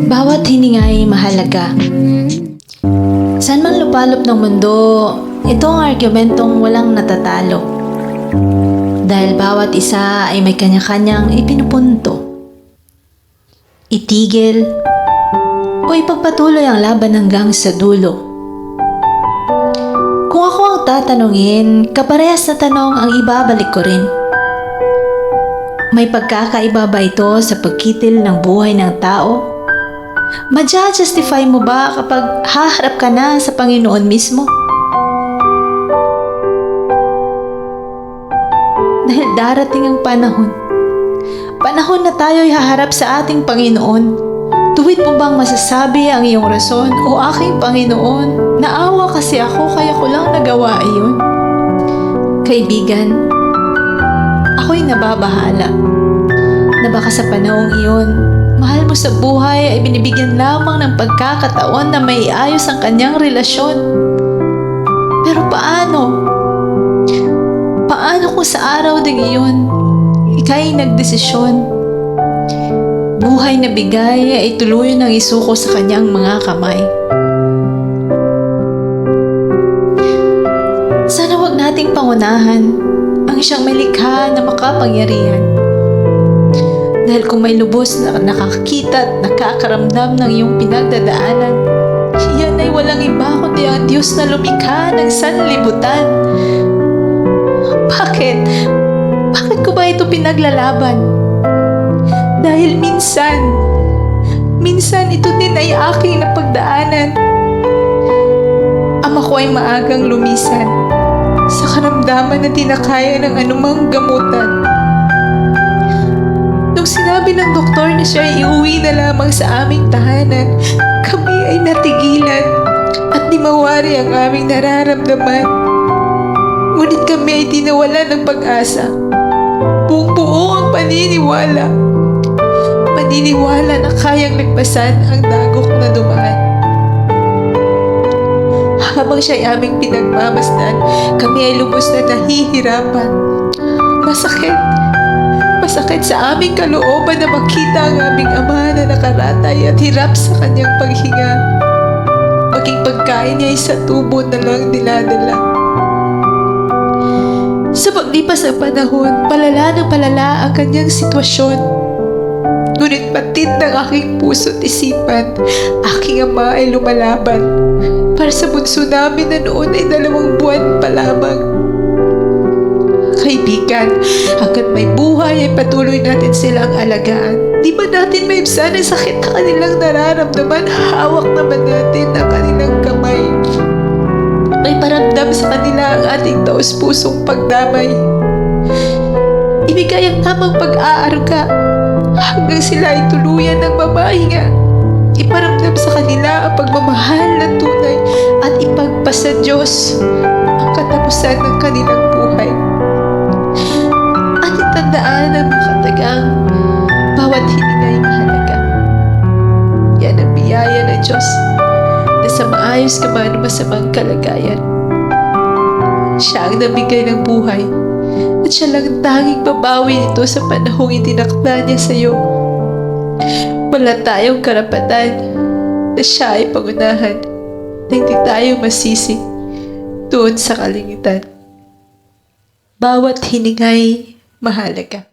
Bawat hininga ay mahalaga. Saan man lupalop ng mundo, ito ang argumentong walang natatalo. Dahil bawat isa ay may kanya-kanyang ipinupunto. Itigil o ipagpatuloy ang laban hanggang sa dulo. Kung ako ang tatanungin, kaparehas na tanong ang ibabalik ko rin. May pagkakaiba ba ito sa pagkitil ng buhay ng tao? Madja-justify mo ba kapag haharap ka na sa Panginoon mismo? Dahil darating ang panahon na tayo'y haharap sa ating Panginoon. Tuwid mo bang masasabi ang iyong rason, "O aking Panginoon, naawa kasi ako kaya ko lang nagawa iyon"? Kaibigan, ako'y nababahala na baka sa panahong iyon, mahal mo sa buhay ay binibigyan lamang ng pagkakataon na maiayos ang kanyang relasyon. Pero paano? Paano kung sa araw ding iyon, ika'y nagdesisyon? Buhay na bigay ay tuluyan ng isuko sa kanyang mga kamay. Sana wag nating pangunahan ang siyang may likha na makapangyarihan. Dahil kung may lubos na nakakita at nakakaramdam ng iyong pinagdadaanan, iyan ay walang iba kundi ang Diyos na lumikha ng sanlibutan. Bakit? Bakit ko ba ito pinaglalaban? Dahil minsan ito din ay aking napagdaanan. Ama ko ay maagang lumisan sa karamdaman na tinakaya ng anumang gamutan. Nung sinabi ng doktor na siya ay iuwi na lamang sa aming tahanan, kami ay natigilan at di mawari ang aming nararamdaman. Ngunit kami ay di nawalan ng pag-asa. Buong-buo ang paniniwala na kayang lagpasan ang dagok na dumaan. Habang siya ay aming pinagmamasdan, kami ay lubos na nahihirapan. Masakit sa aming kalooban na makita ang aming ama na nakaratay at hirap sa kanyang paghinga. Maging pagkain niya ay sa tubo na lang niladala. Sa paglipas ng panahon, palala ng palala ang kanyang sitwasyon. Ngunit patid ng aking puso't isipan, aking ama ay lumalaban para sa bunso namin na noon ay 2 buwan pa lamang. Kaibigan, hanggat may buhay ay patuloy natin silang alagaan. Di ba natin maibsan ang sakit na kanilang nararamdaman? Hawak naman natin ang kanilang kamay. May paramdam sa kanila ang ating taos-pusong pagdamay. Ibigay ang tamang pag-aaruga hanggang sila ay tuluyan ng mamahinga. Iparamdam sa kanila ang pagmamahal na tunay at ipagpasa Diyos ang katapusan ng kanilang buhay. At itandaan ang makatagang bawat hininga ay mahalaga. Yan ang biyaya ng Diyos na sa maayos ka man o masamang kalagayan. Siya ang nabigay ng buhay at siya lang tanging babawi nito sa panahong itinakda niya sa iyo. Wala tayong karapatan na siya ay pangunahan na hindi tayo masisi doon sa kalingitan. Bawat hiningay mahalaga.